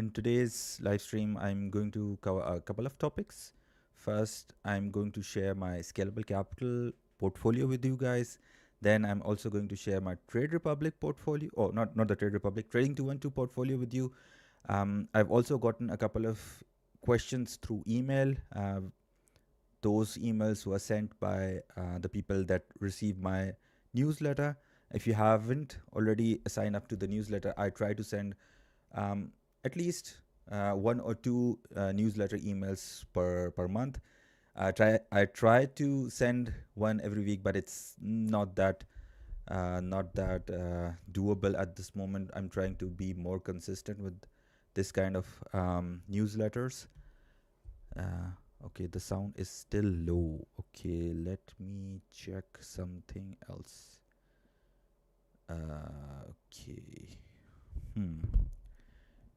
In today's live stream, I'm going to cover a couple of topics. First, I'm going to share my Scalable Capital portfolio with you guys. Then I'm also going to share my Trade Republic portfolio, or not the Trade Republic, Trading212 portfolio with you. I've also gotten a couple of questions through email. Those emails were sent by the people that receive my newsletter. If you haven't already signed up to the newsletter, I try to send at least one or two newsletter emails per month. I try to send one every week, but it's not that doable at this moment. I'm trying to be more consistent with this kind of newsletters. Okay, the sound is still low. Okay, let me check something else. Okay.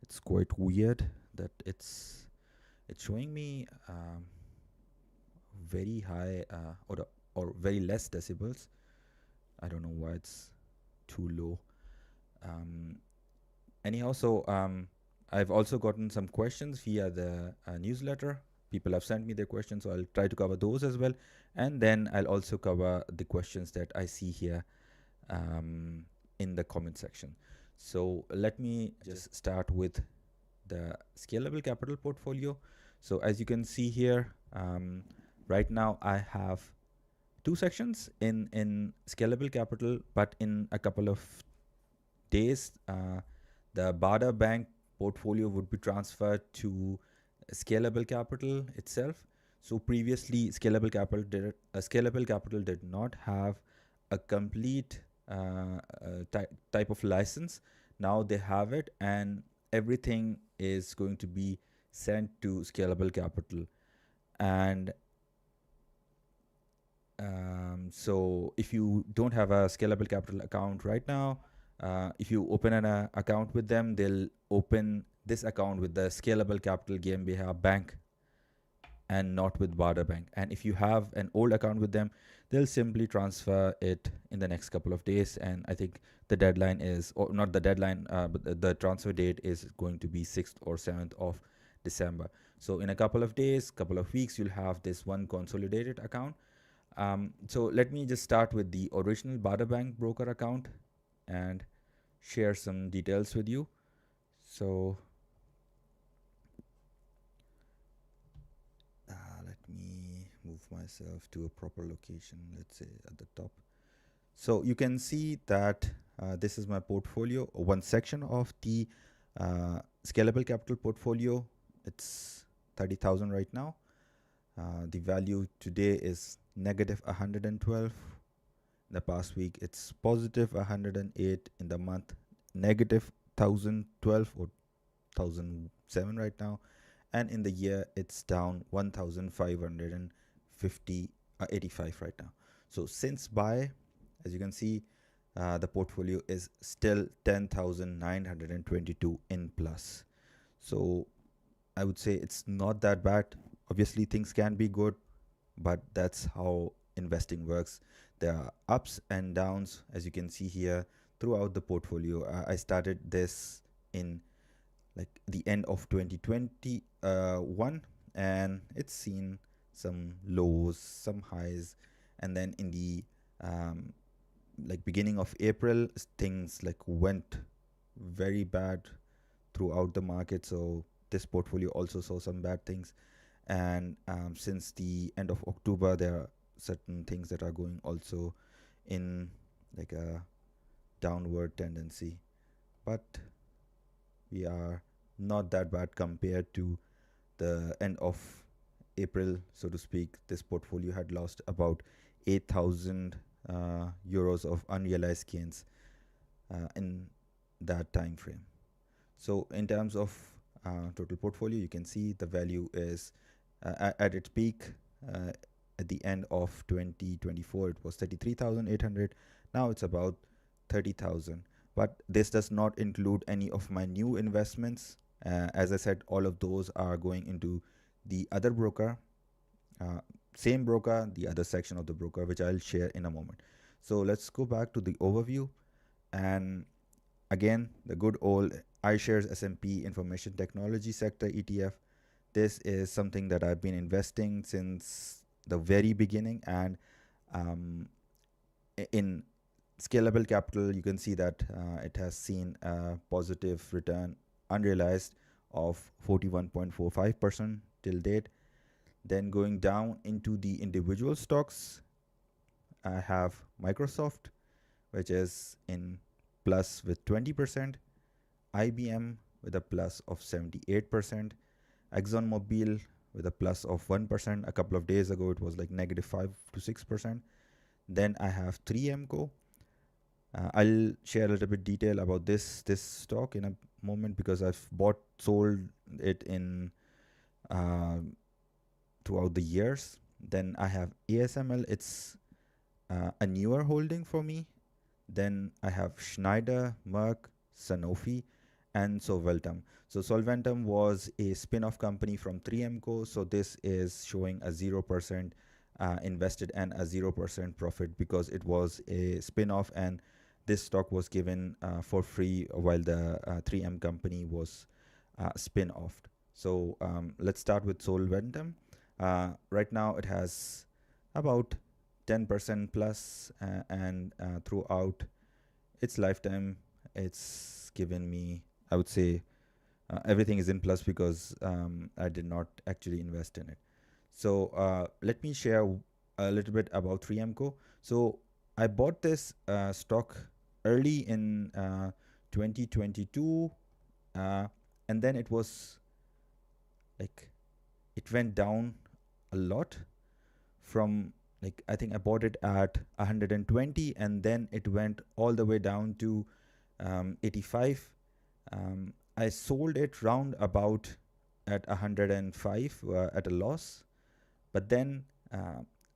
It's quite weird that it's showing me very high or very less decibels. I don't know why it's too low. Anyhow, so I've also gotten some questions via the newsletter. People have sent me their questions, so I'll try to cover those as well. And then I'll also cover the questions that I see here in the comment section. So let me just start with the Scalable Capital portfolio. So as you can see here, right now I have two sections in Scalable Capital, but in a couple of days, the Bada Bank portfolio would be transferred to Scalable Capital itself. So previously, Scalable Capital did not have a complete type of license. Now they have it, and everything is going to be sent to Scalable Capital. And so if you don't have a Scalable Capital account right now, if you open an account with them, they'll open this account with the Scalable Capital GmbH Bank and not with Bada Bank. And if you have an old account with them, they'll simply transfer it in the next couple of days. And I think the deadline is, or not the deadline, but the transfer date is going to be 6th or 7th of December. So in a couple of days, couple of weeks, you'll have this one consolidated account. So let me just start with the original Bada Bank broker account and share some details with you. So let me move myself to a proper location, let's say at the top. So you can see that this is my portfolio, one section of the Scalable Capital portfolio. It's 30,000 right now. The value today is negative 112. In the past week, it's positive 108. In the month, negative 1012 or 1007 right now. And in the year, it's down 1,585 right now. So since buy, as you can see, the portfolio is still 10,922 in plus. So I would say it's not that bad. Obviously, things can be good, but that's how investing works. There are ups and downs, as you can see here, throughout the portfolio. I started this in like the end of 2021, and it's seen some lows, some highs, and then in the like beginning of April, things like went very bad throughout the market. So this portfolio also saw some bad things. And since the end of October, there are certain things that are going also in like a downward tendency, but we are not that bad compared to the end of April, so to speak. This portfolio had lost about 8,000 euros of unrealized gains in that time frame. So in terms of total portfolio, you can see the value is at its peak at the end of 2024. It was 33,800. Now it's about 30,000. But this does not include any of my new investments. As I said, all of those are going into the other broker, same broker, the other section of the broker, which I'll share in a moment. So let's go back to the overview. And again, the good old iShares S&P Information Technology Sector ETF. This is something that I've been investing since the very beginning, and um, in Scalable Capital, you can see that it has seen a positive return unrealized of 41.45% till date. Then going down into the individual stocks, I have Microsoft, which is in plus with 20%, IBM with a plus of 78%, ExxonMobil with a plus of 1%. A couple of days ago, it was like negative 5 to 6%. Then I have 3MCO. I'll share a little bit detail about this stock in a moment, because I've sold it in uh, throughout the years. Then I have ASML. It's a newer holding for me. Then I have Schneider, Merck, Sanofi, and Solventum. So Solventum was a spin-off company from 3MCO. So this is showing a 0% invested and a 0% profit, because it was a spin-off, and this stock was given for free while the 3M company was spin-offed. So let's start with Solventum. Right now it has about 10% plus, and throughout its lifetime, it's given me, I would say, everything is in plus, because I did not actually invest in it. So let me share a little bit about 3MCO. So I bought this stock early in 2022, and then it was like, it went down a lot from, like, I think I bought it at 120, and then it went all the way down to 85. I sold it round about at 105 at a loss, but then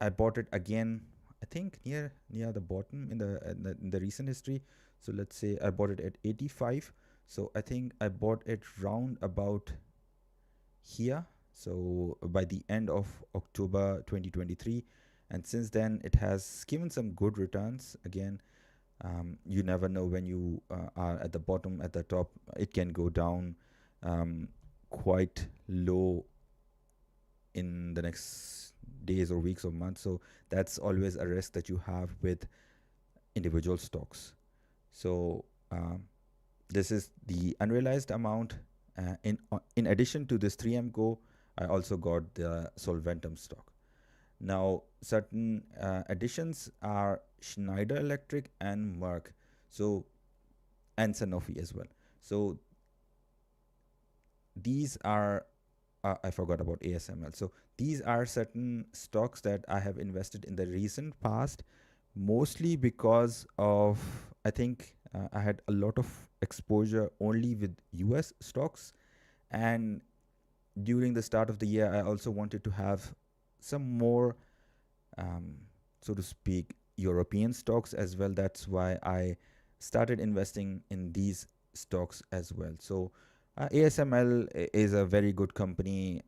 I bought it again, I think near the bottom in the recent history. So let's say I bought it at 85. So I think I bought it round about here. So by the end of October 2023, and since then it has given some good returns. Again, you never know when you are at the bottom, at the top. It can go down quite low in the next days or weeks or months. So that's always a risk that you have with individual stocks. So this is the unrealized amount. In addition to this 3MCO, I also got the Solventum stock. Now, certain additions are Schneider Electric and Merck, so, and Sanofi as well. So these are, I forgot about ASML. So these are certain stocks that I have invested in the recent past, mostly because of, I think I had a lot of exposure only with US stocks, and during the start of the year, I also wanted to have some more, so to speak, European stocks as well. That's why I started investing in these stocks as well. So ASML is a very good company,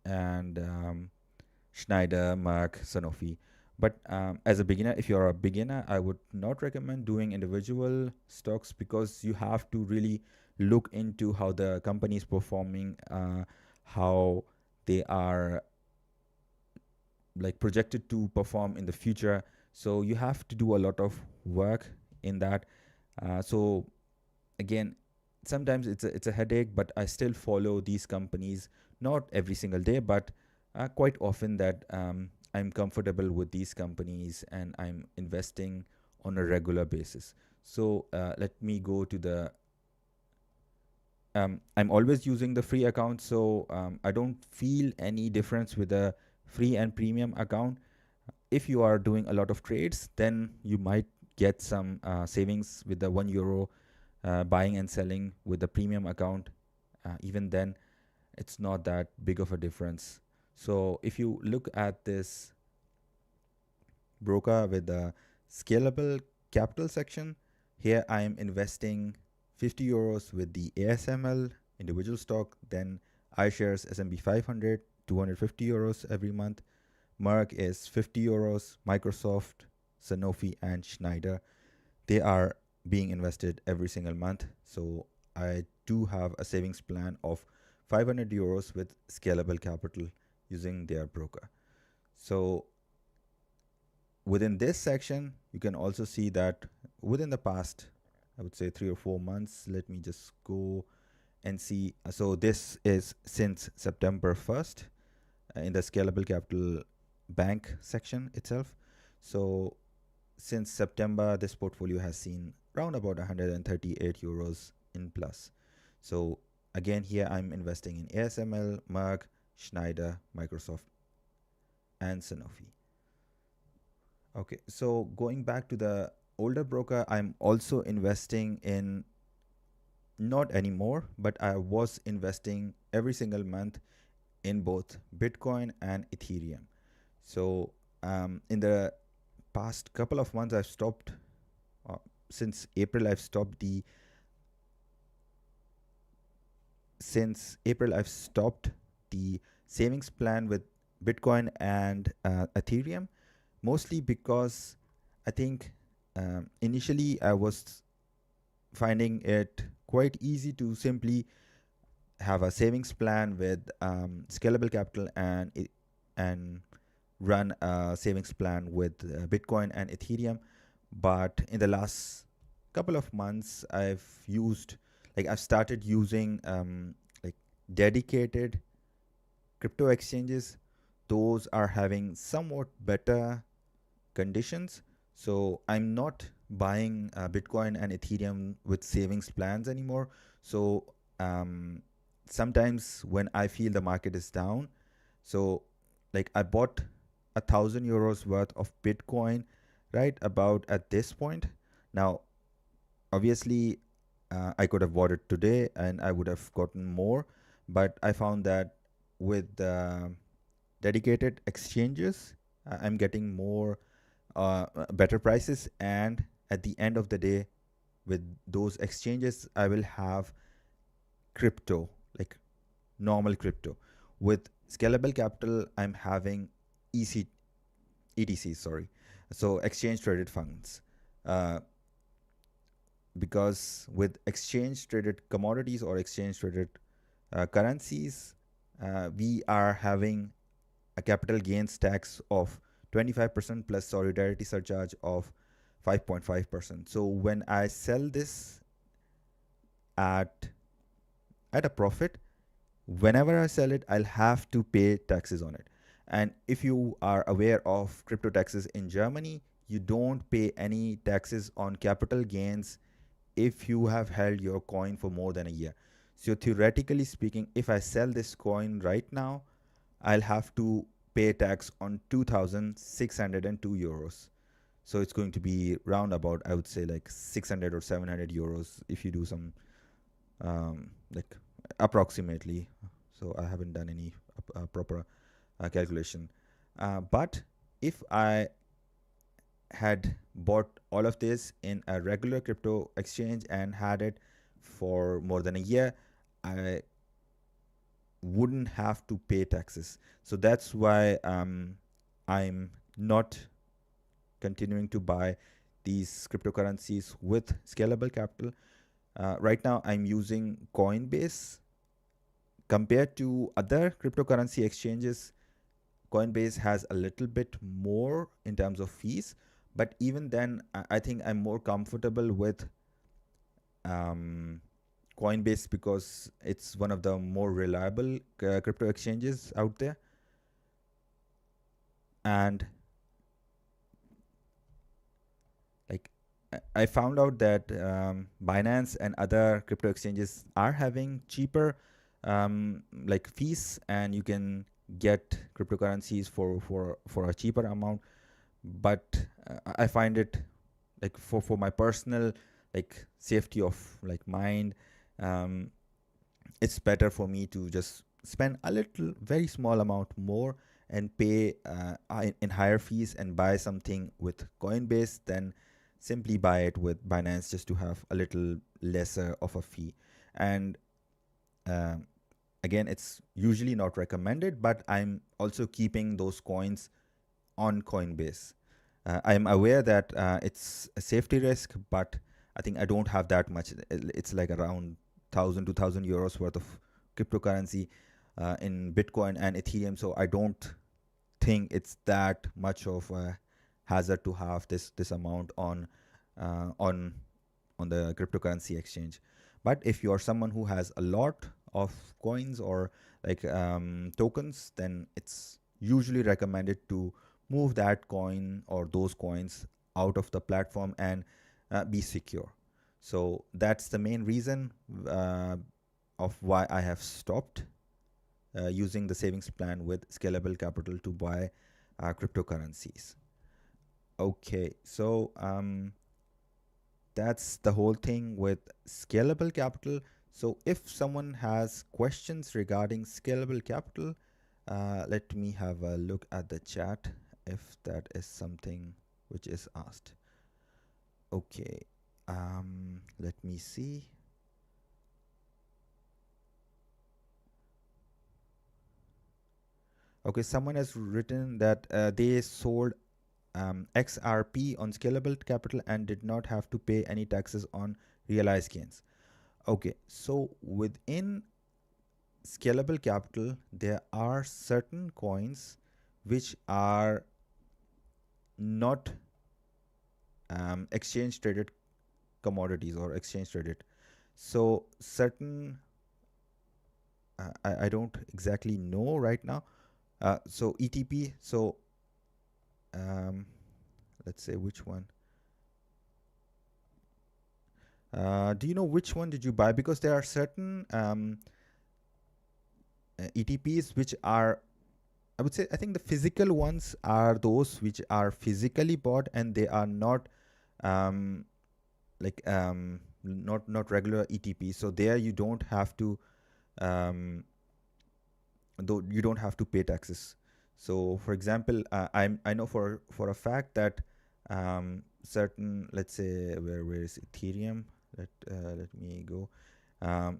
and Schneider, Merck, Sanofi. But as a beginner, if you're a beginner, I would not recommend doing individual stocks, because you have to really look into how the company is performing, how they are like projected to perform in the future. So you have to do a lot of work in that. So again, sometimes it's a headache, but I still follow these companies, not every single day, but quite often, that I'm comfortable with these companies and I'm investing on a regular basis. So let me go to the I'm always using the free account, so I don't feel any difference with the free and premium account. If you are doing a lot of trades, then you might get some savings with the €1 buying and selling with the premium account. Even then, it's not that big of a difference. So if you look at this broker with the scalable capital section, here I am investing €50 with the ASML individual stock, then iShares S&P 500, €250 every month. Merck is €50, Microsoft, Sanofi, and Schneider. They are being invested every single month. So I do have a savings plan of 500 euros with Scalable Capital using their broker. So within this section, you can also see that within the past, I would say 3 or 4 months, let me just go and see. So this is since September 1st in the Scalable Capital Bank section itself. So since September, this portfolio has seen around about 138 euros in plus. So again, here I'm investing in ASML, Merck, Schneider, Microsoft, and Sanofi. Okay, so going back to the older broker, I'm also investing in, not anymore, but I was investing every single month in both Bitcoin and Ethereum. So in the past couple of months, I've stopped. Since April, I've stopped the savings plan with Bitcoin and Ethereum, mostly because I think initially I was finding it quite easy to simply have a savings plan with Scalable Capital and run a savings plan with Bitcoin and Ethereum. But in the last couple of months, I've started using like dedicated crypto exchanges. Those are having somewhat better conditions. So I'm not buying Bitcoin and Ethereum with savings plans anymore. So um, sometimes when I feel the market is down, so like I bought 1,000 euros worth of Bitcoin right about at this point. Now, obviously, I could have bought it today and I would have gotten more, but I found that with dedicated exchanges, I'm getting more better prices, and at the end of the day, with those exchanges, I will have crypto, like normal crypto. With Scalable Capital, I'm having EC ETC, sorry, so exchange traded funds. Uh, because with exchange traded commodities or exchange traded currencies, we are having a capital gains tax of 25% plus solidarity surcharge of 5.5%. So when I sell this at a profit, whenever I sell it, I'll have to pay taxes on it. And if you are aware of crypto taxes in Germany, you don't pay any taxes on capital gains if you have held your coin for more than a year. So theoretically speaking, if I sell this coin right now, I'll have to pay tax on 2,602 euros. So it's going to be round about, I would say, like 600 or 700 euros if you do some like approximately. So I haven't done any proper calculation. But if I had bought all of this in a regular crypto exchange and had it for more than a year, I wouldn't have to pay taxes. So that's why I'm not continuing to buy these cryptocurrencies with Scalable Capital. Right now, I'm using Coinbase. Compared to other cryptocurrency exchanges, Coinbase has a little bit more in terms of fees, but even then, I think I'm more comfortable with um, Coinbase because it's one of the more reliable crypto exchanges out there. And like I found out that Binance and other crypto exchanges are having cheaper like fees, and you can get cryptocurrencies for a cheaper amount. But I find it like for my personal like safety of like mind, um, it's better for me to just spend a little very small amount more and pay in higher fees and buy something with Coinbase than simply buy it with Binance just to have a little lesser of a fee. And um, again, it's usually not recommended, but I'm also keeping those coins on Coinbase. I'm aware that it's a safety risk, but I think I don't have that much. It's like around 1,000 to 2,000 euros worth of cryptocurrency in Bitcoin and Ethereum. So I don't think it's that much of a hazard to have this amount uh, on on the cryptocurrency exchange. But if you're someone who has a lot of coins or like tokens, then it's usually recommended to move that coin or those coins out of the platform and be secure. So that's the main reason uh, of why I have stopped using the savings plan with Scalable Capital to buy cryptocurrencies. Okay, so that's the whole thing with Scalable Capital. So if someone has questions regarding Scalable Capital, let me have a look at the chat if that is something which is asked. Okay, let me see. Okay, someone has written that they sold XRP on Scalable Capital and did not have to pay any taxes on realized gains. Okay, so within Scalable Capital, there are certain coins which are not exchange traded commodities or exchange traded. So certain, I don't exactly know right now. So ETP, so um, let's say which one. Do you know which one did you buy? Because there are certain ETPs which are, I would say, I think the physical ones are those which are physically bought and they are not um, not regular ETP. So there you don't have to um, though you don't have to pay taxes. So for example, I know for a fact that certain, let's say, where is Ethereum? Let me go.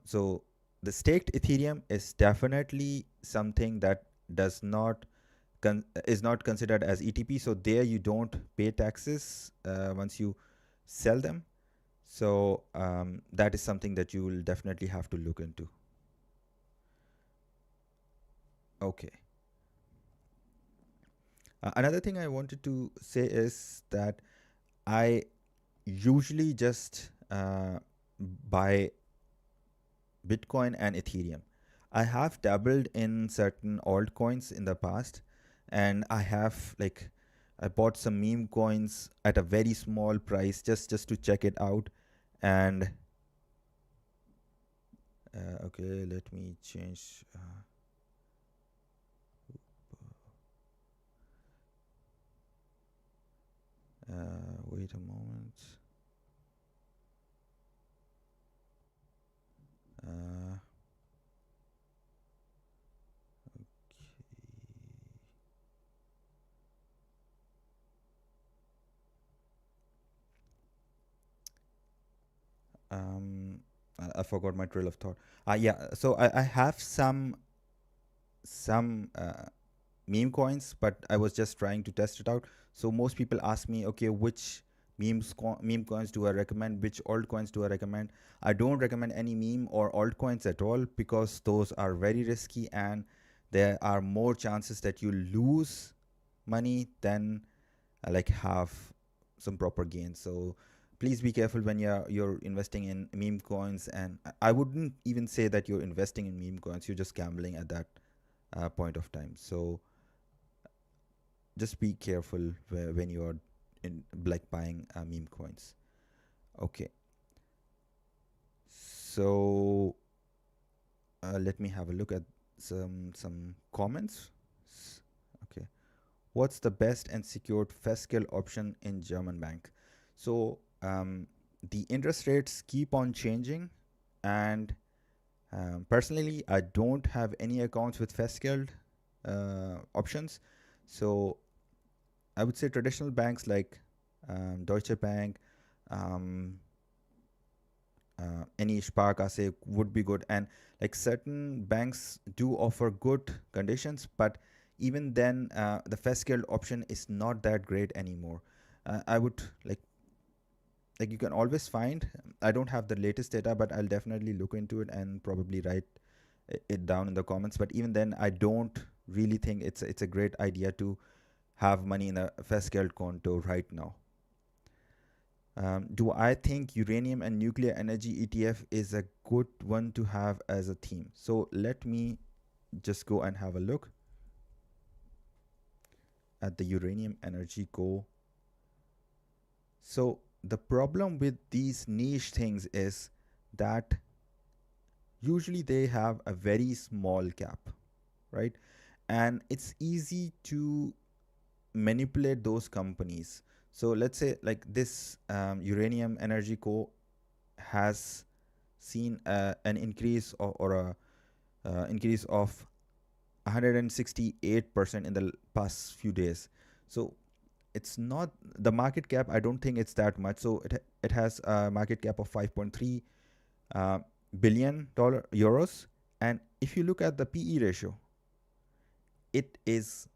So the staked Ethereum is definitely something that does not is not considered as ETP. So there you don't pay taxes once you sell them. So that is something that you will definitely have to look into. Okay. Another thing I wanted to say is that I usually just buy Bitcoin and Ethereum. I have dabbled in certain altcoins in the past, and I have like I bought some meme coins at a very small price just to check it out. And okay, let me change. Wait a moment. Uh, I forgot my trail of thought. Yeah, so I have some meme coins, but I was just trying to test it out. So most people ask me, okay, which meme coins do I recommend? Which altcoins do I recommend? I don't recommend any meme or altcoins at all because those are very risky and there are more chances that you lose money than like have some proper gains. So please be careful when you're investing in meme coins. And I wouldn't even say that you're investing in meme coins. You're just gambling at that point of time. So just be careful when you're in like buying meme coins. Okay, so let me have a look at some comments. Okay, what's the best and secured fiscal option in German bank? So the interest rates keep on changing, and personally, I don't have any accounts with fiscal options. So I would say traditional banks like Deutsche Bank, um, any Sparkasse would be good, and like certain banks do offer good conditions, but even then, the fiscal option is not that great anymore. I would like like you can always find. I don't have the latest data, but I'll definitely look into it and probably write it down in the comments. But even then, I don't really think it's a great idea to have money in a Fescaled Conto right now. Do I think uranium and nuclear energy ETF is a good one to have as a theme? So let me just go and have a look at the uranium energy go. So the problem with these niche things is that usually they have a very small cap, right? And it's easy to manipulate those companies. So let's say like this uranium energy co has seen an increase or a increase of 168% in the past few days. So it's not the market cap. I don't think it's that much. So it has a market cap of 5.3 uh, billion dollar euros. And if you look at the PE ratio, it is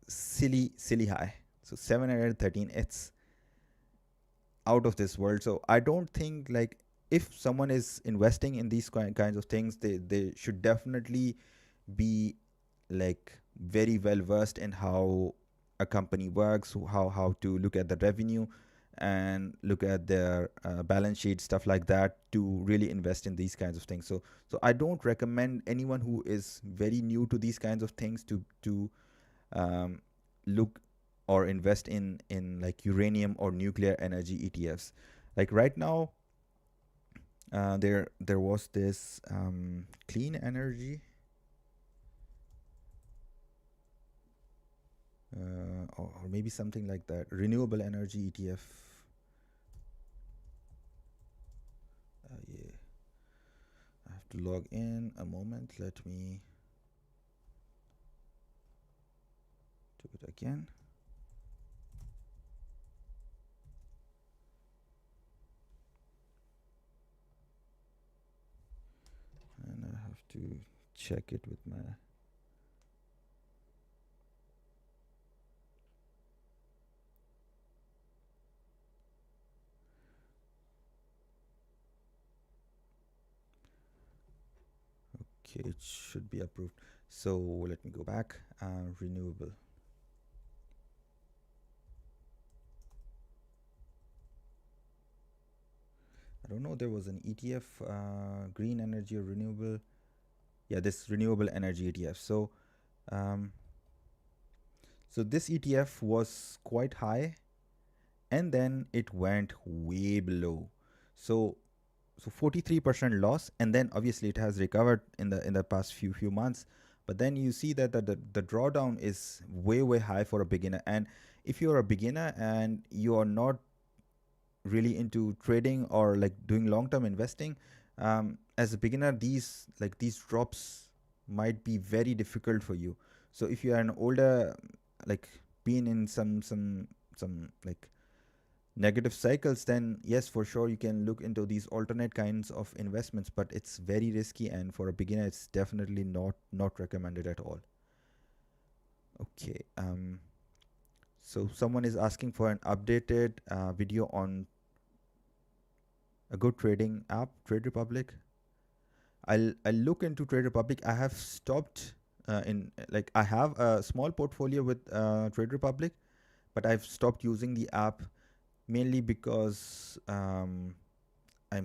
silly high. So 713. It's out of this world. So I don't think like if someone is investing in these kinds of things, they should definitely be like very well versed in how a company works, how to look at the revenue and look at their balance sheet, stuff like that, to really invest in these kinds of things. So I don't recommend anyone who is very new to these kinds of things to um, look or invest in like uranium or nuclear energy ETFs. Like right now, there was this clean energy or maybe something like that, renewable energy ETF. Yeah, I have to log in a moment. Let me do it again. And I have to check it with my. Okay, it should be approved. So let me go back. Renewable. I don't know. There was an ETF, green energy or renewable. Yeah, this renewable energy ETF. Um, so this ETF was quite high, and then it went way below. So 43% loss, and then obviously it has recovered in the past few months. But then you see that the drawdown is way high for a beginner. And if you're a beginner and you are not really into trading or like doing long-term investing, as a beginner, these drops might be very difficult for you. So if you are an older, like been in some like negative cycles, then yes, for sure you can look into these alternate kinds of investments, but it's very risky, and for a beginner it's definitely not recommended at all. Okay, so someone is asking for an updated video on a good trading app, Trade Republic. I'll look into Trade Republic. I have stopped in like I have a small portfolio with Trade Republic, but I've stopped using the app mainly because I'm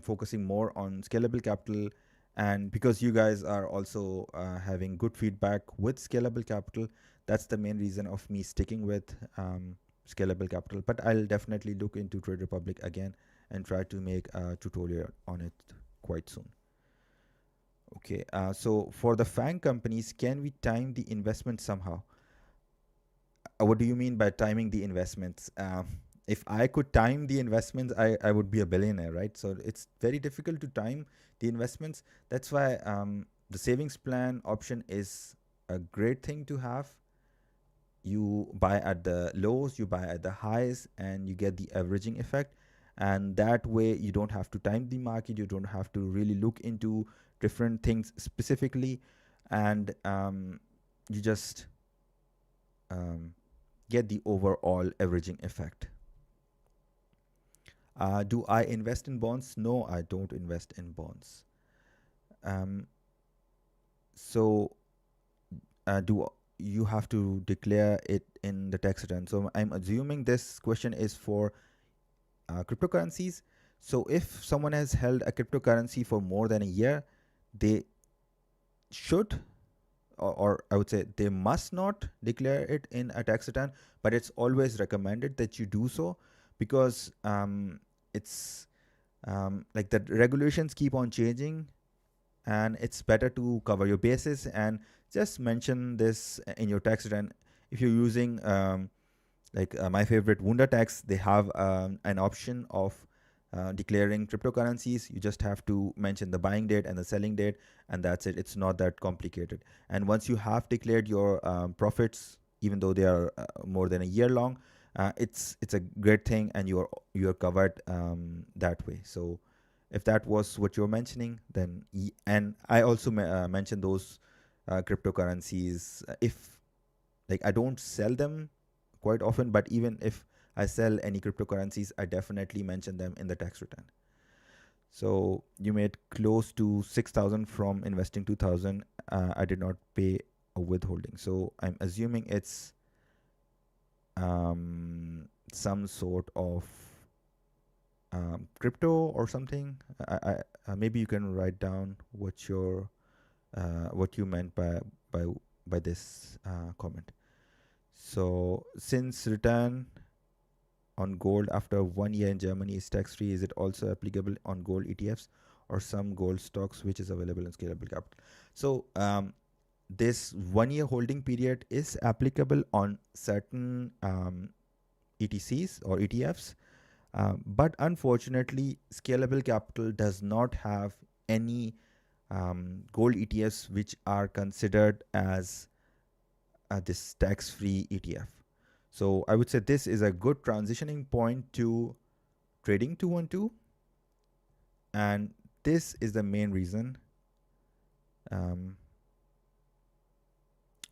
focusing more on Scalable Capital, and because you guys are also having good feedback with Scalable Capital. That's the main reason of me sticking with Scalable Capital. But I'll definitely look into Trade Republic again and try to make a tutorial on it quite soon. Okay, so for the FANG companies, can we time the investment somehow? What do you mean by timing the investments? If I could time the investments, I would be a billionaire, right? So it's very difficult to time the investments. That's why the savings plan option is a great thing to have. You buy at the lows, you buy at the highs, and you get the averaging effect. And that way, you don't have to time the market. You don't have to really look into different things specifically, and you just um, get the overall averaging effect. Do I invest in bonds? No, I don't invest in bonds. Um, so do you have to declare it in the tax return? So I'm assuming this question is for cryptocurrencies. So if someone has held a cryptocurrency for more than a year, they should, or I would say they must not declare it in a tax return, but it's always recommended that you do so, because it's like the regulations keep on changing, and it's better to cover your bases and just mention this in your tax return. If you're using my favorite Wunda tax, they have an option of declaring cryptocurrencies. You just have to mention the buying date and the selling date, and that's it. It's not that complicated. And once you have declared your profits, even though they are more than a year long, it's a great thing, and you're covered that way. So if that was what you're mentioning, then and I also mentioned those cryptocurrencies. If like I don't sell them quite often, but even if I sell any cryptocurrencies, I definitely mention them in the tax return. So you made close to 6,000 from investing 2,000. I did not pay a withholding. So I'm assuming it's some sort of crypto or something. Maybe you can write down what what you meant by by this comment. So since return on gold after 1 year in Germany is tax free, is it also applicable on gold ETFs or some gold stocks which is available in Scalable Capital? So this 1 year holding period is applicable on certain ETCs or ETFs, but unfortunately, Scalable Capital does not have any gold ETFs which are considered as this tax-free ETF. So I would say this is a good transitioning point to Trading212, and this is the main reason.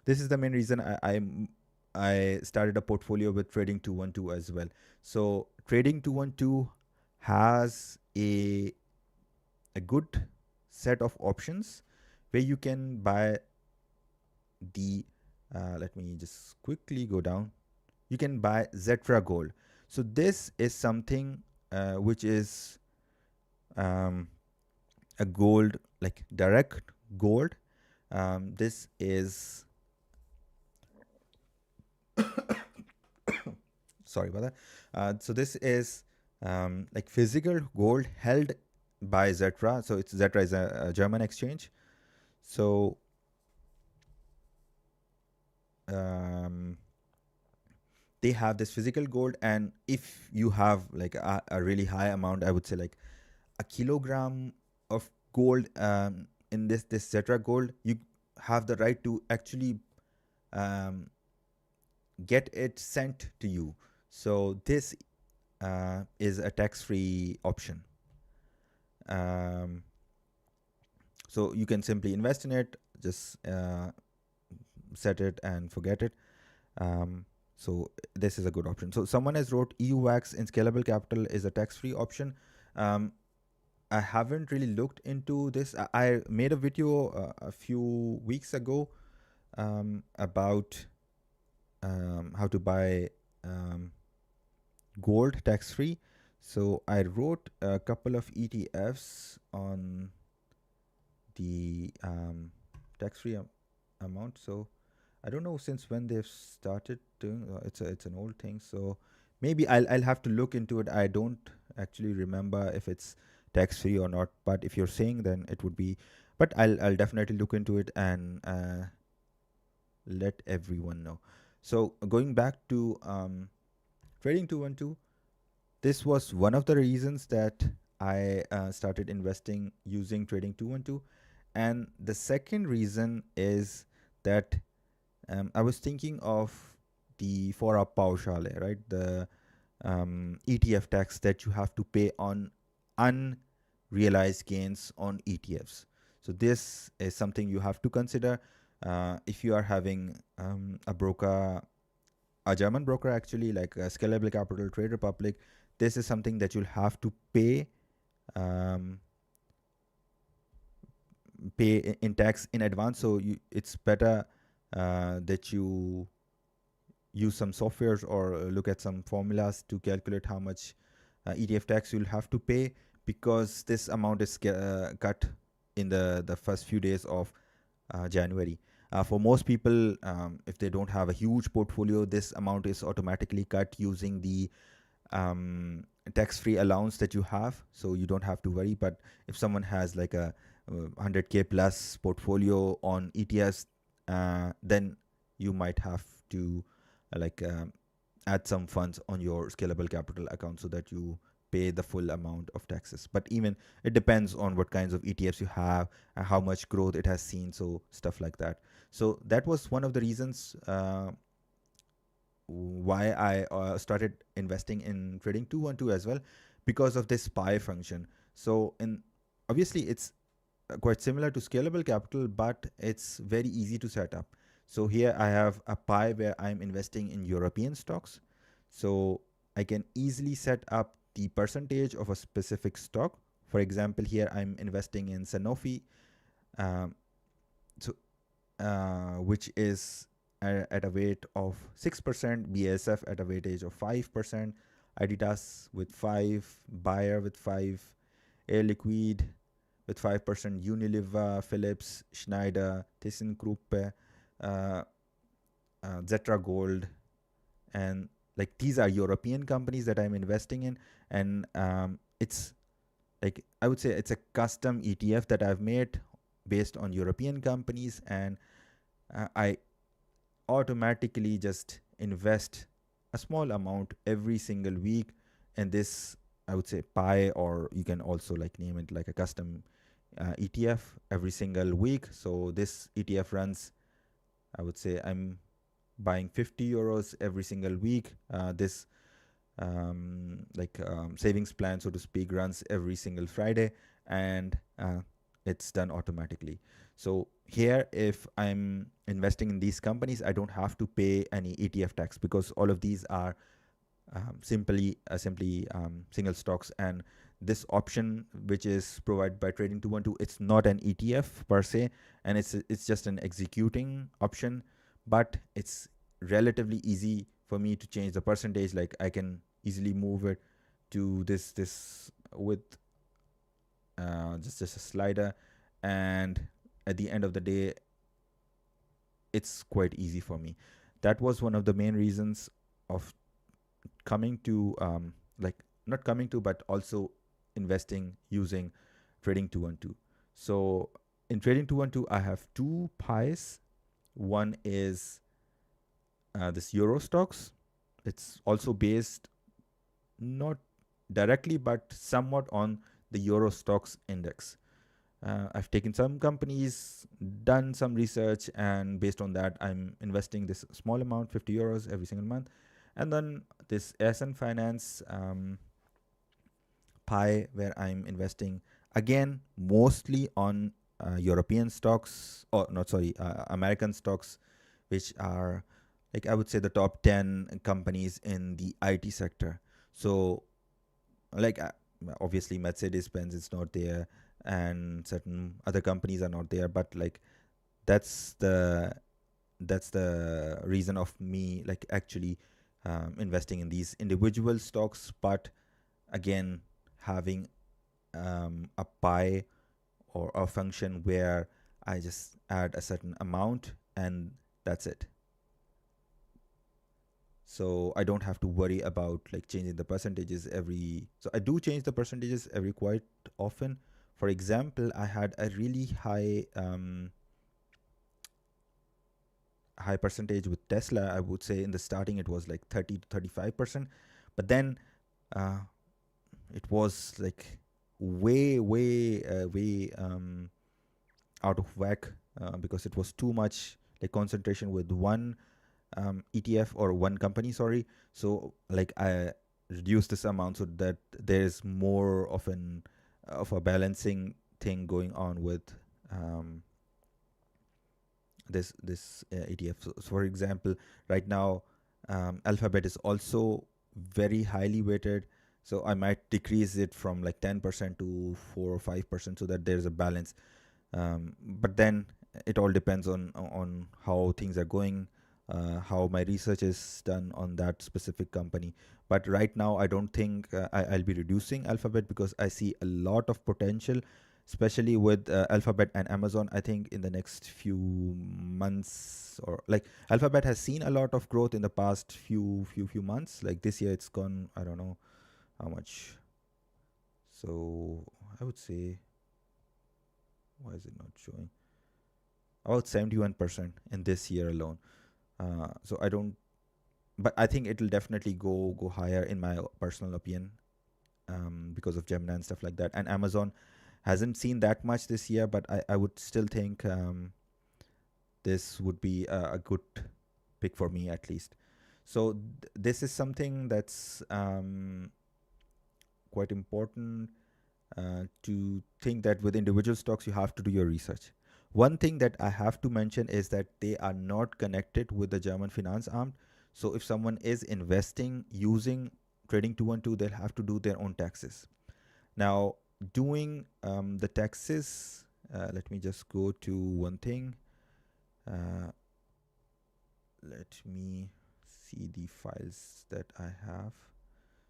This is the main reason I started a portfolio with Trading212 as well. So Trading212 has a good set of options where you can buy the let me just quickly go down. You can buy Zetra Gold. So this is something which is a gold, like direct gold. This is sorry about that. So this is like physical gold held by Zetra. So it's Zetra is a German exchange. So they have this physical gold, and if you have like a really high amount, I would say like a kilogram of gold in this Zetra gold, you have the right to actually get it sent to you. So this is a tax-free option. So you can simply invest in it, just set it and forget it. So this is a good option. So someone has wrote EUVAX in Scalable Capital is a tax-free option. I haven't really looked into this. I made a video a few weeks ago about how to buy gold tax-free. So I wrote a couple of ETFs on the tax-free amount. So I don't know since when they've started doing. It's an old thing. So maybe I'll have to look into it. I don't actually remember if it's tax free or not. But if you're saying, then it would be. But I'll definitely look into it and let everyone know. So going back to Trading212, this was one of the reasons that I started investing using Trading212, and the second reason is that I was thinking of the Vorabpauschale, right? The ETF tax that you have to pay on unrealized gains on ETFs. So this is something you have to consider if you are having a broker, a German broker actually, like Scalable Capital, Trade Republic. this is something that you'll have to um, pay in tax in advance. So it's better that you use some softwares or look at some formulas to calculate how much ETF tax you'll have to pay, because this amount is cut in the first few days of January. For most people, if they don't have a huge portfolio, this amount is automatically cut using the tax-free allowance that you have, so you don't have to worry. But if someone has like a 100k plus portfolio on ETFs, then you might have to like add some funds on your scalable capital account so that you pay the full amount of taxes. But even it depends on what kinds of ETFs you have and how much growth it has seen, so stuff like that. So that was one of the reasons why I started investing in Trading212 as well, because of this pie function. So in obviously it's quite similar to scalable capital, but it's very easy to set up. So here I have a pie where I'm investing in European stocks. So I can easily set up the percentage of a specific stock. For example, here I'm investing in Sanofi, um, so which is at a weight of 6%, BASF at a weightage of 5%, Adidas with 5, Bayer with 5, Air Liquide with 5%, Unilever, Philips, Schneider, ThyssenKrupp, uh, Zetra Gold, and like these are European companies that I'm investing in, and it's like I would say it's a custom ETF that I've made based on European companies, and I automatically just invest a small amount every single week, and this I would say pie, or you can also like name it like a custom ETF every single week. So this ETF runs, I would say I'm buying 50 euros every single week. This savings plan, so to speak, runs every single Friday, and it's done automatically. So here, if I'm investing in these companies, I don't have to pay any ETF tax, because all of these are simply single stocks. And this option, which is provided by Trading212, it's not an ETF per se, and it's just an executing option, but it's relatively easy for me to change the percentage. Like I can easily move it to this with just a slider, and at the end of the day, it's quite easy for me. That was one of the main reasons of coming to like not coming to, but also investing using Trading212. So in Trading212, I have two pies. One is this Euro stocks. It's also based not directly, but somewhat on the Euro stocks index. I've taken some companies, done some research, and based on that, I'm investing this small amount, 50 euros every single month. And then this SN Finance pie, where I'm investing again mostly on European stocks, or not, sorry, American stocks, which are like I would say the top 10 companies in the IT sector. So, like, obviously, Mercedes Benz is not there, and certain other companies are not there, but like, that's the that's the reason of me like actually investing in these individual stocks, but again having a pie or a function where I just add a certain amount and that's it. So I don't have to worry about like changing the percentages every. So I do change the percentages every quite often. For example, I had a really high percentage with Tesla. I would say in the starting it was like 30 to 35%, but then uh, it was like way out of whack, because it was too much like concentration with one ETF or one company. Sorry, so like I reduced this amount so that there's more of a balancing thing going on with um, this ETF. So for example, right now, Alphabet is also very highly weighted. So I might decrease it from like 10% to 4 or 5% so that there's a balance. But then it all depends on how things are going, how my research is done on that specific company. But right now, I don't think I'll be reducing Alphabet because I see a lot of potential, especially with Alphabet and Amazon. I think in the next few months, or like Alphabet has seen a lot of growth in the past few months. Like this year, it's gone. I don't know how much. So I would say, why is it not showing? About 71% in this year alone. So I don't, but I think it'll definitely go higher in my personal opinion, because of Gemini and stuff like that. And Amazon hasn't seen that much this year, but I would still think this would be a good pick for me at least. So this is something that's quite important, to think that with individual stocks you have to do your research. One thing that I have to mention is that they are not connected with the German finance arm. So if someone is investing using Trading 212, they'll have to do their own taxes. Now, doing the taxes, let me just go to one thing. Uh, Let me see the files that I have.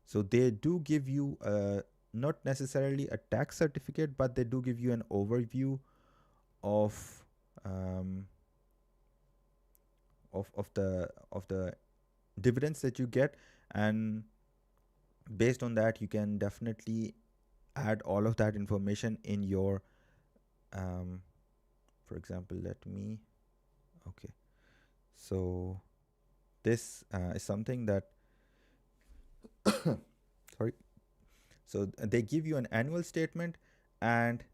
So they do give you not necessarily a tax certificate, but they do give you an overview of um, of the dividends that you get, and based on that, you can definitely add all of that information in your. Um, for example, let me. Okay, so this is something that. Sorry. So they give you an annual statement, and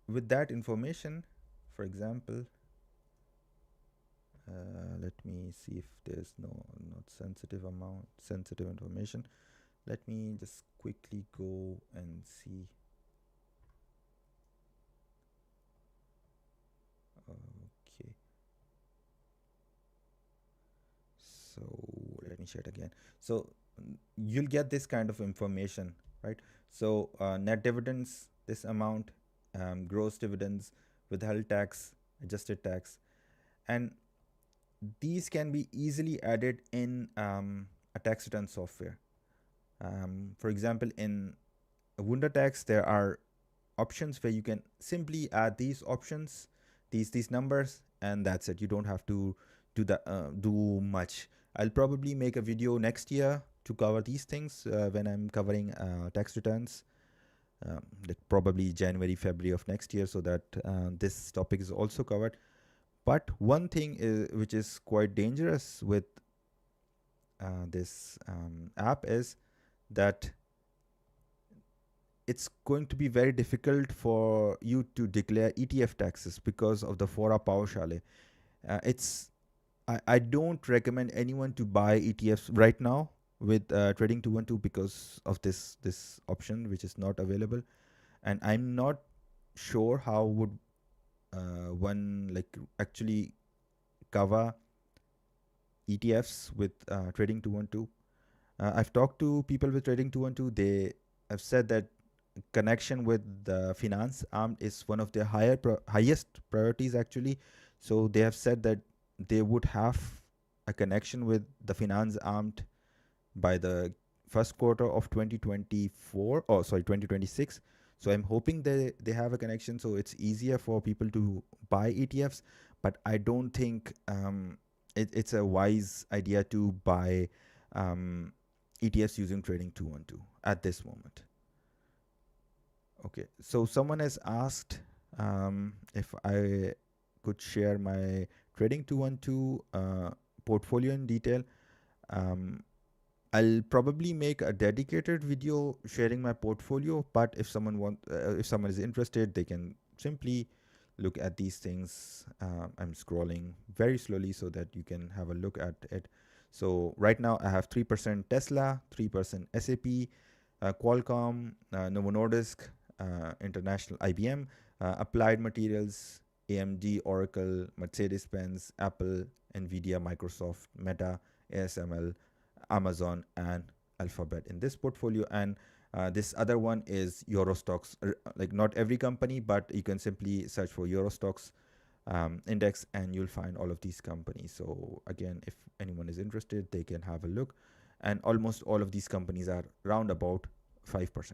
with that information, for example, let me see if there's not sensitive information. Let me just quickly go and see. Okay. So let me share it again. So you'll get this kind of information, right? So net dividends, this amount, gross dividends, withheld tax, adjusted tax, and these can be easily added in a tax return software. For example, in WunderTax, there are options where you can simply add these options, these numbers, and that's it. You don't have to do much. I'll probably make a video next year to cover these things when I'm covering tax returns, like probably January, February of next year, so that this topic is also covered. But one thing which is quite dangerous with this app is that it's going to be very difficult for you to declare ETF taxes because of the Fora Pauschale. It's I don't recommend anyone to buy ETFs right now with Trading 212 because of this option which is not available, and I'm not sure how would one like actually cover ETFs with Trading 212. I've talked to people with Trading 212. They have said that connection with the finance arm is one of their highest priorities actually. So they have said that they would have a connection with the finance arm by the first quarter of 2024, or sorry, 2026. So I'm hoping they have a connection so it's easier for people to buy ETFs, but I don't think it's a wise idea to buy ETFs using Trading 212 at this moment. Okay, so someone has asked if I could share my Trading 212 portfolio in detail. I'll probably make a dedicated video sharing my portfolio, but if someone is interested, they can simply look at these things. I'm scrolling very slowly so that you can have a look at it. So right now I have 3% Tesla, 3% SAP, Qualcomm, Novo Nordisk, International, IBM, Applied Materials, AMD, Oracle, Mercedes-Benz, Apple, Nvidia, Microsoft, Meta, ASML, Amazon, and Alphabet in this portfolio. And This other one is Eurostox. Like not every company, but you can simply search for Eurostox index and you'll find all of these companies. So again, if anyone is interested, they can have a look. And almost all of these companies are round about 5%.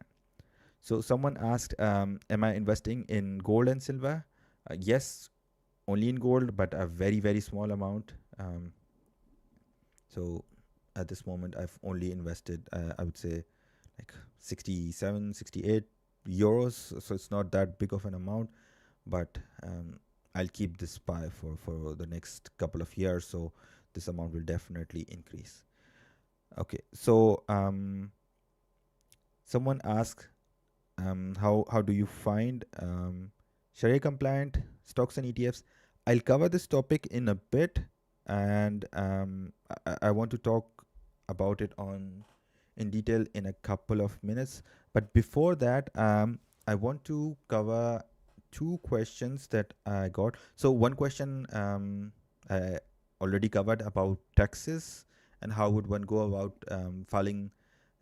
So someone asked, am I investing in gold and silver? Yes, only in gold, but a very, very small amount. So at this moment, I've only invested, I would say, like 67, 68 euros. So it's not that big of an amount, but I'll keep this pie for the next couple of years. So this amount will definitely increase. Okay, so someone asked, how do you find Sharia compliant stocks and ETFs? I'll cover this topic in a bit, and I want to talk about it in detail in a couple of minutes. But before that, I want to cover two questions that I got. So one question I already covered about taxes and how would one go about filing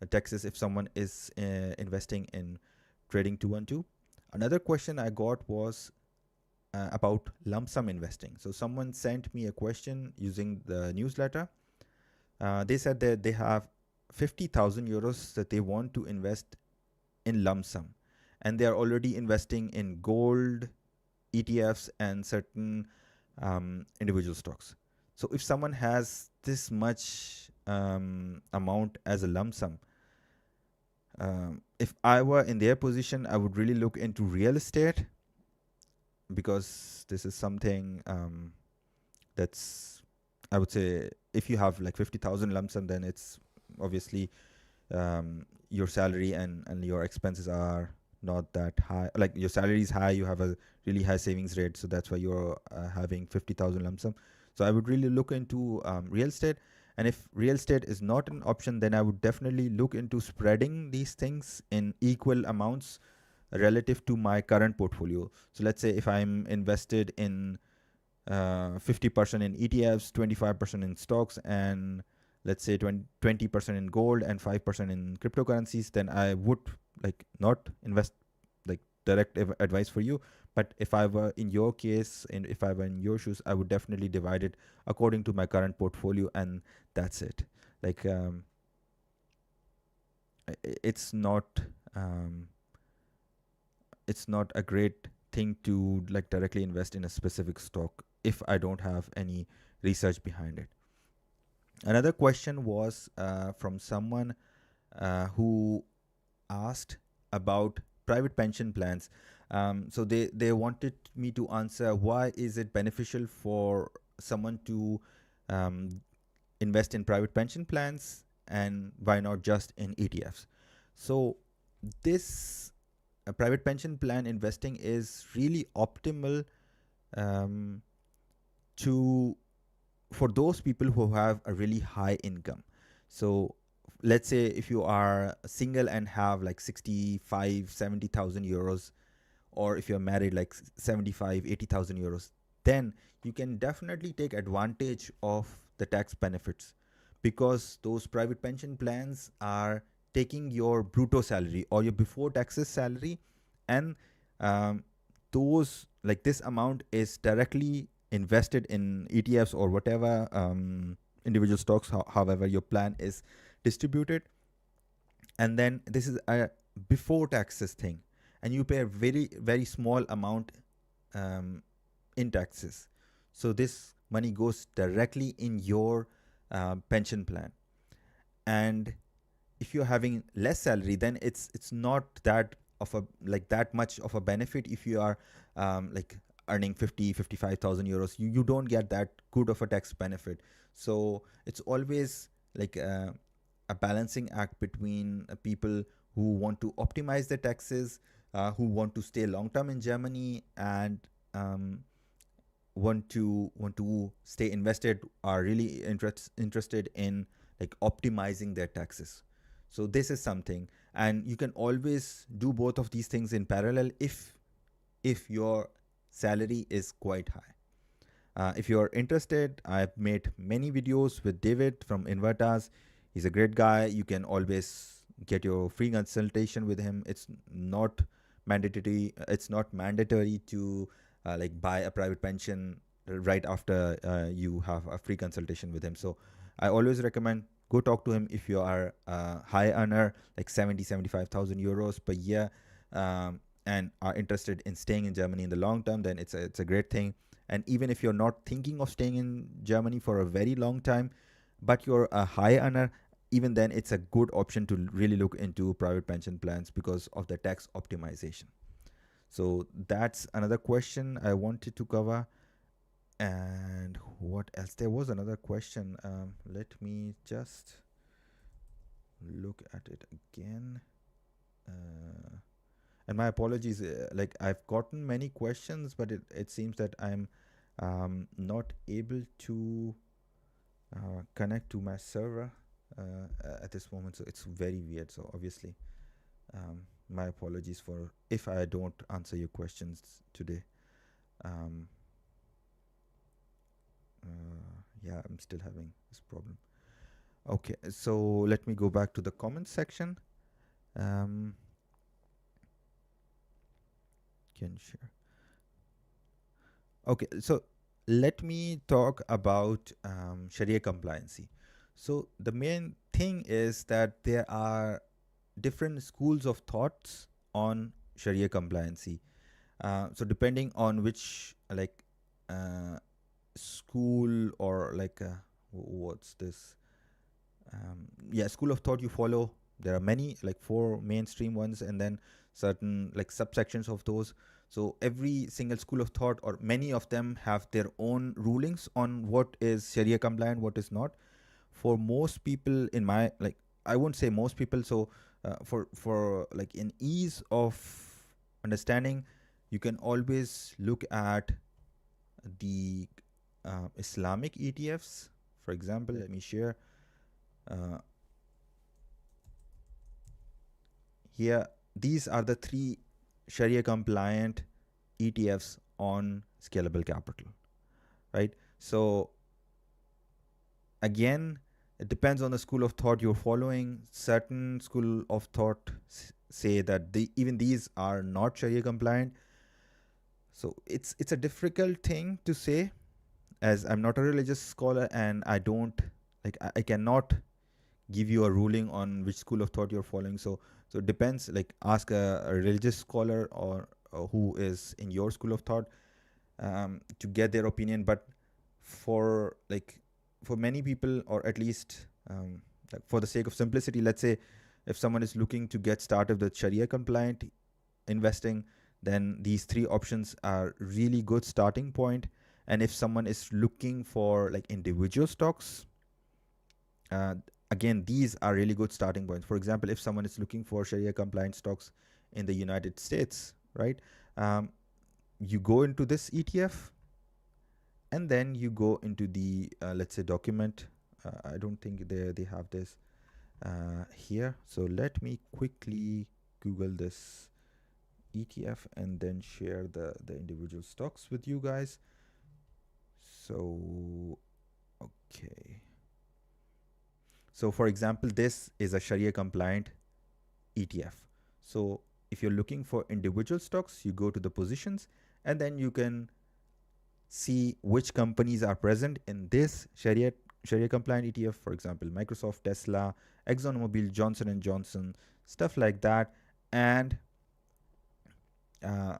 taxes if someone is investing in Trading212. Another question I got was about lump sum investing. So someone sent me a question using the newsletter. They said that they have 50,000 euros that they want to invest in lump sum, and they are already investing in gold, ETFs, and certain individual stocks. So if someone has this much amount as a lump sum, if I were in their position, I would really look into real estate, because this is something that's, I would say, if you have like 50,000 lump sum, then it's obviously your salary and your expenses are not that high. Like your salary is high, you have a really high savings rate, so that's why you're having 50,000 lump sum. So I would really look into real estate. And if real estate is not an option, then I would definitely look into spreading these things in equal amounts relative to my current portfolio. So let's say if I'm invested in 50% in ETFs, 25% in stocks, and let's say 20% in gold and 5% in cryptocurrencies, then I would like not invest, like direct advice for you. But if I were in your case, and if I were in your shoes, I would definitely divide it according to my current portfolio, and that's it. Like it's not it's not a great thing to like directly invest in a specific stock if I don't have any research behind it. Another question was from someone who asked about private pension plans. So they wanted me to answer, why is it beneficial for someone to invest in private pension plans, and why not just in ETFs? So this private pension plan investing is really optimal um, to for those people who have a really high income. So let's say if you are single and have like 65 70,000 euros, or if you're married like 75 80,000 euros, then you can definitely take advantage of the tax benefits, because those private pension plans are taking your brutto salary or your before taxes salary, and um, those like this amount is directly invested in ETFs or whatever individual stocks, however your plan is distributed. And then this is a before taxes thing, and you pay a very very small amount um, in taxes. So this money goes directly in your pension plan. And if you're having less salary, then it's not that of a like that much of a benefit. If you are like earning 55,000 euros, you don't get that good of a tax benefit. So it's always like a balancing act between people who want to optimize their taxes, who want to stay long term in Germany, and want to stay invested, are really interested in like optimizing their taxes. So this is something, and you can always do both of these things in parallel if your salary is quite high. If you're interested, I've made many videos with David from Invertaz. He's a great guy. You can always get your free consultation with him. It's not mandatory. It's not mandatory to like buy a private pension right after you have a free consultation with him. So I always recommend go talk to him if you are a high earner, like 75,000 euros per year, and are interested in staying in Germany in the long term. Then it's a great thing. And even if you're not thinking of staying in Germany for a very long time, but you're a high earner, even then it's a good option to really look into private pension plans because of the tax optimization. So that's another question I wanted to cover. And what else? There was another question. Let me just look at it again. And my apologies. Like I've gotten many questions, but it seems that I'm not able to connect to my server at this moment. So it's very weird. So obviously, my apologies for if I don't answer your questions today. Um, yeah, I'm still having this problem. Okay, so let me go back to the comments section. Can share. Okay, so let me talk about Sharia compliancy. So the main thing is that there are different schools of thoughts on Sharia compliancy. So depending on which like school or like what's this yeah, school of thought you follow, there are many, like four mainstream ones, and then certain like subsections of those. So every single school of thought or many of them have their own rulings on what is Sharia compliant, what is not. For most people in my, like, I won't say most people, so for like in ease of understanding, you can always look at the Islamic ETFs. For example, let me share uh, here. These are the three Sharia compliant ETFs on Scalable Capital, right? So again, it depends on the school of thought you're following. Certain school of thought say that even these are not Sharia compliant. So it's a difficult thing to say, as I'm not a religious scholar and I don't like I cannot give you a ruling on which school of thought you're following. So it depends. Like ask a religious scholar or who is in your school of thought to get their opinion. But for like for many people, or at least like for the sake of simplicity, let's say if someone is looking to get started with Sharia compliant investing, then these three options are really good starting point. And if someone is looking for like individual stocks, uh, again, these are really good starting points. For example, if someone is looking for Sharia compliant stocks in the United States, right? You go into this ETF, and then you go into the let's say document. I don't think they have this here. So let me quickly Google this ETF and then share the individual stocks with you guys. So okay. So for example, this is a Sharia compliant ETF. So if you're looking for individual stocks, you go to the positions, and then you can see which companies are present in this Sharia compliant ETF. For example, Microsoft, Tesla, ExxonMobil, Johnson and Johnson, stuff like that, and uh,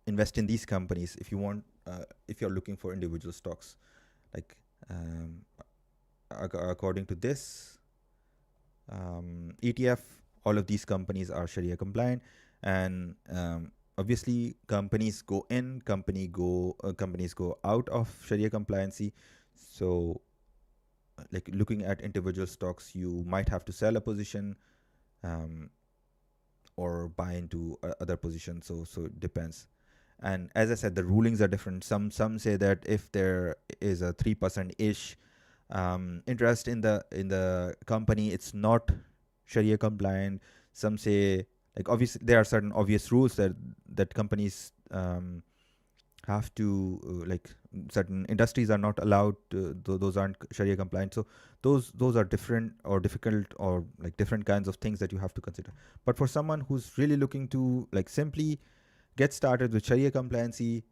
invest in these companies if you want. If you're looking for individual stocks, like according to this ETF, all of these companies are Sharia compliant, and obviously companies go in, companies go out of Sharia compliancy. So like looking at individual stocks, you might have to sell a position um, or buy into other positions. So it depends. And as I said, the rulings are different. Some say that if there is a 3% ish interest in the company, it's not Sharia compliant. Some say, like, obviously there are certain obvious rules that companies have to like certain industries are not allowed those aren't Sharia compliant, so those are different or difficult or like different kinds of things that you have to consider. But for someone who's really looking to like simply get started with Sharia compliancy,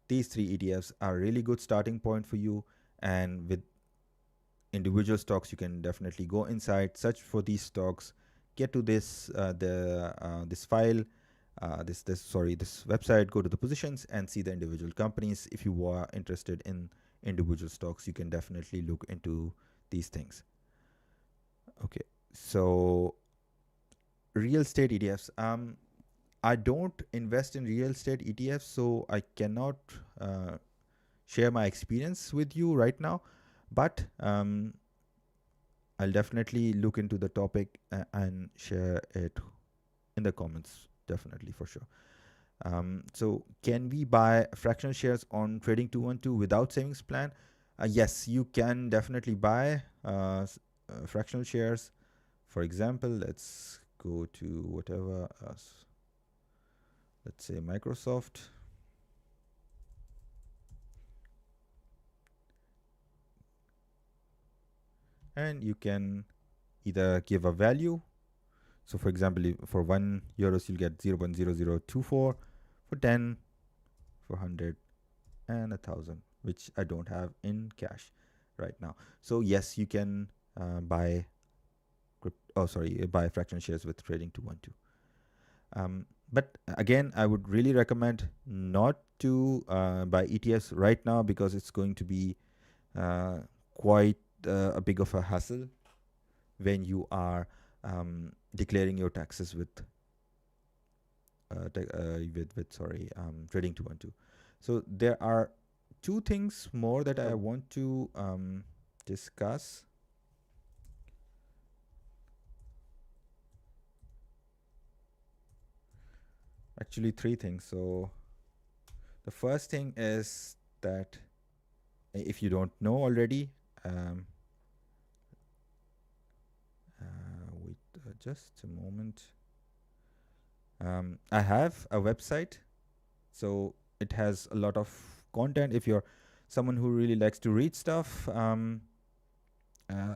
these three ETFs are really good starting point for you. And with individual stocks, you can definitely go inside, search for these stocks, get to this file, this website, go to the positions and see the individual companies. If you are interested in individual stocks, you can definitely look into these things. Okay, so real estate ETFs. I don't invest in real estate ETFs, so I cannot share my experience with you right now. But I'll definitely look into the topic and share it in the comments, definitely for sure. So can we buy fractional shares on Trading212 without savings plan? Yes, you can definitely buy fractional shares. For example, let's go to whatever, let's say Microsoft. And you can either give a value. So for example, for €1 you'll get 0.0024, for 10, for 100, and 1,000, which I don't have in cash right now. So yes, you can buy buy fractional shares with Trading212. But again, I would really recommend not to buy ETFs right now, because it's going to be quite a big of a hassle when you are declaring your taxes with Trading212. So there are two things more that I want to discuss. Actually, three things. So the first thing is that if you don't know already, wait just a moment. I have a website, so it has a lot of content. If you're someone who really likes to read stuff,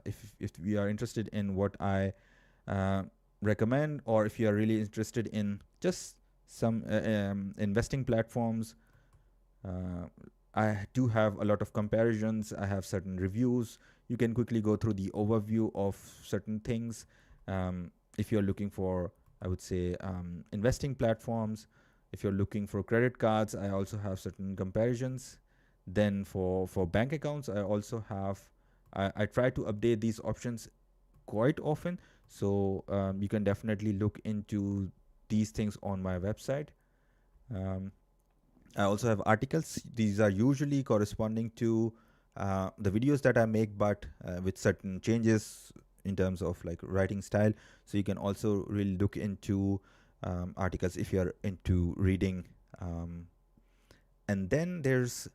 if we are interested in what I recommend, or if you are really interested in just some investing platforms, I do have a lot of comparisons. I have certain reviews. You can quickly go through the overview of certain things. If you're looking for, I would say, investing platforms, if you're looking for credit cards, I also have certain comparisons. Then for bank accounts, I also have, I try to update these options quite often. So you can definitely look into these things on my website. I also have articles. These are usually corresponding to the videos that I make, but with certain changes in terms of like writing style. So you can also really look into articles if you're into reading. And then there's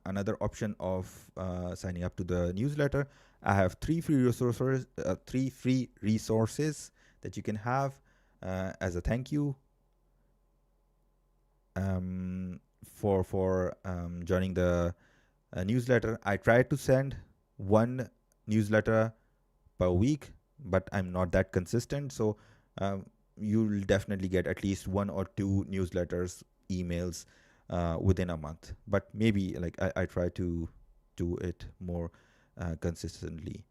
another option of signing up to the newsletter. I have three free resources that you can have as a thank you for joining the newsletter. I try to send one newsletter per week, but I'm not that consistent. So you'll definitely get at least one or two newsletters, emails within a month. But maybe like I try to do it more consistently.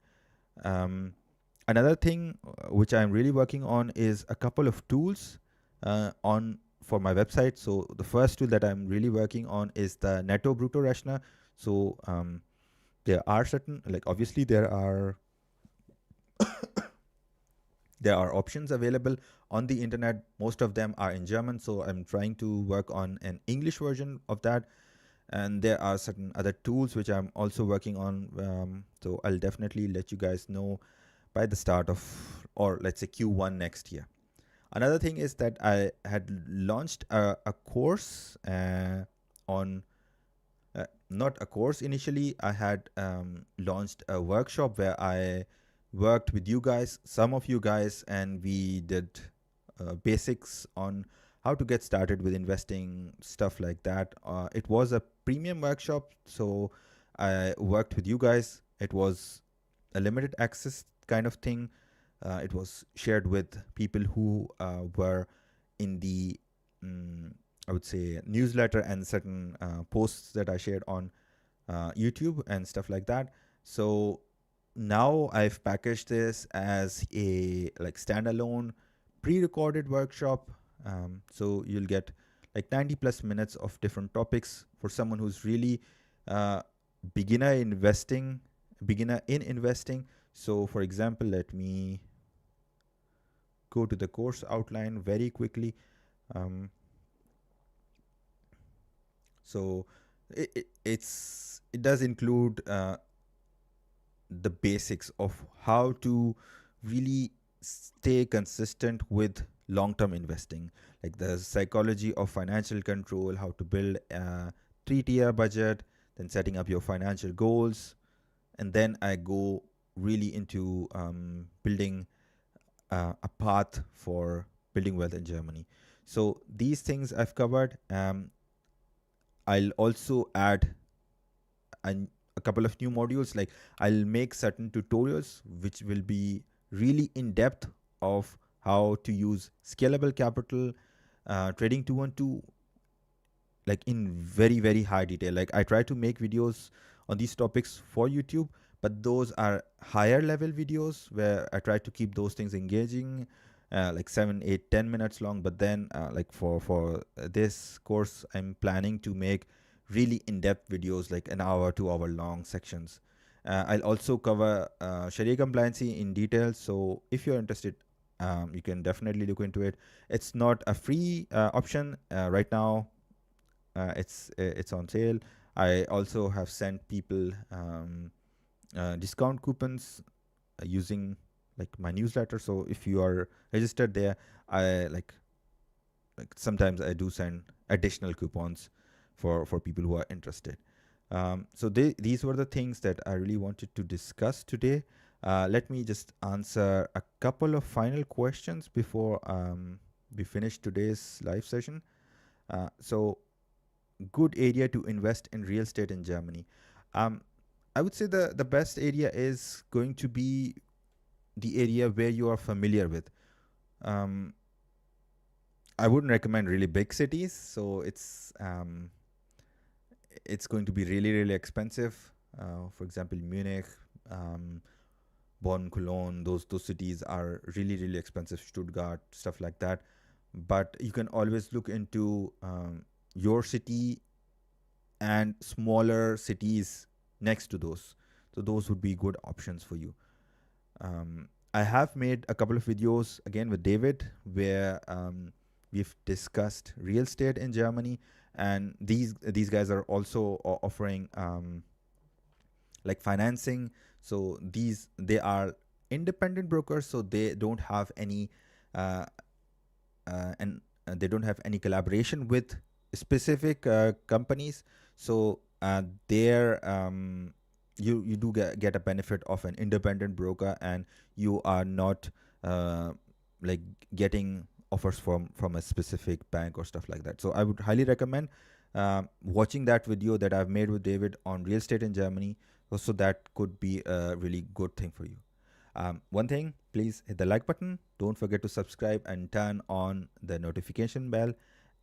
Another thing which I'm really working on is a couple of tools on for my website. So the first tool that I'm really working on is the Netto Brutto Rechner. So there are certain, like obviously there are options available on the internet. Most of them are in German, so I'm trying to work on an English version of that. And there are certain other tools which I'm also working on. So I'll definitely let you guys know by the start of, or let's say Q1 next year. Another thing is that I had launched a course on, not a course initially, I had launched a workshop where I worked with you guys, some of you guys, and we did basics on how to get started with investing, stuff like that. It was a premium workshop, so I worked with you guys. It was a limited access kind of thing. It was shared with people who were in the, mm, I would say, newsletter and certain posts that I shared on YouTube and stuff like that. So now I've packaged this as a like standalone pre-recorded workshop. So you'll get like 90 plus minutes of different topics for someone who's really uh, beginner investing, beginner in investing. So for example, let me go to the course outline very quickly. Um, so it does include the basics of how to really stay consistent with long-term investing, like the psychology of financial control, how to build a 3-tier budget, then setting up your financial goals, and then I go really into building a path for building wealth in Germany. So these things I've covered. I'll also add a couple of new modules. Like I'll make certain tutorials which will be really in depth of how to use scalable capital, trading 212, like in very very high detail. Like I try to make videos on these topics for YouTube, but those are higher level videos where I try to keep those things engaging, like 7 8 10 minutes long. But then like for this course I'm planning to make really in-depth videos, like an hour 2 hour long sections. I'll also cover Sharia compliancy in detail, so if you're interested, you can definitely look into it. It's not a free option right now. It's on sale. I also have sent people discount coupons using like my newsletter. So if you are registered there, I like sometimes I do send additional coupons for people who are interested. So these were the things that I really wanted to discuss today. Let me just answer a couple of final questions before we finish today's live session. So good area to invest in real estate in Germany. Um, I would say the best area is going to be the area where you are familiar with. Um, I wouldn't recommend really big cities, so it's going to be really really expensive. For example, Munich, um, Bonn, Cologne, those cities are really really expensive. Stuttgart, stuff like that. But you can always look into your city and smaller cities next to those. So those would be good options for you. I have made a couple of videos again with David where we've discussed real estate in Germany, and these guys are also offering like financing. So they are independent brokers, so they don't have any uh, and they don't have any collaboration with specific companies. So there you do get a benefit of an independent broker, and you are not like getting offers from a specific bank or stuff like that. So I would highly recommend watching that video that I've made with David on real estate in Germany. So that could be a really good thing for you. One thing, please hit the like button. Don't forget to subscribe and turn on the notification bell.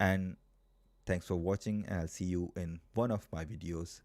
And thanks for watching, and I'll see you in one of my videos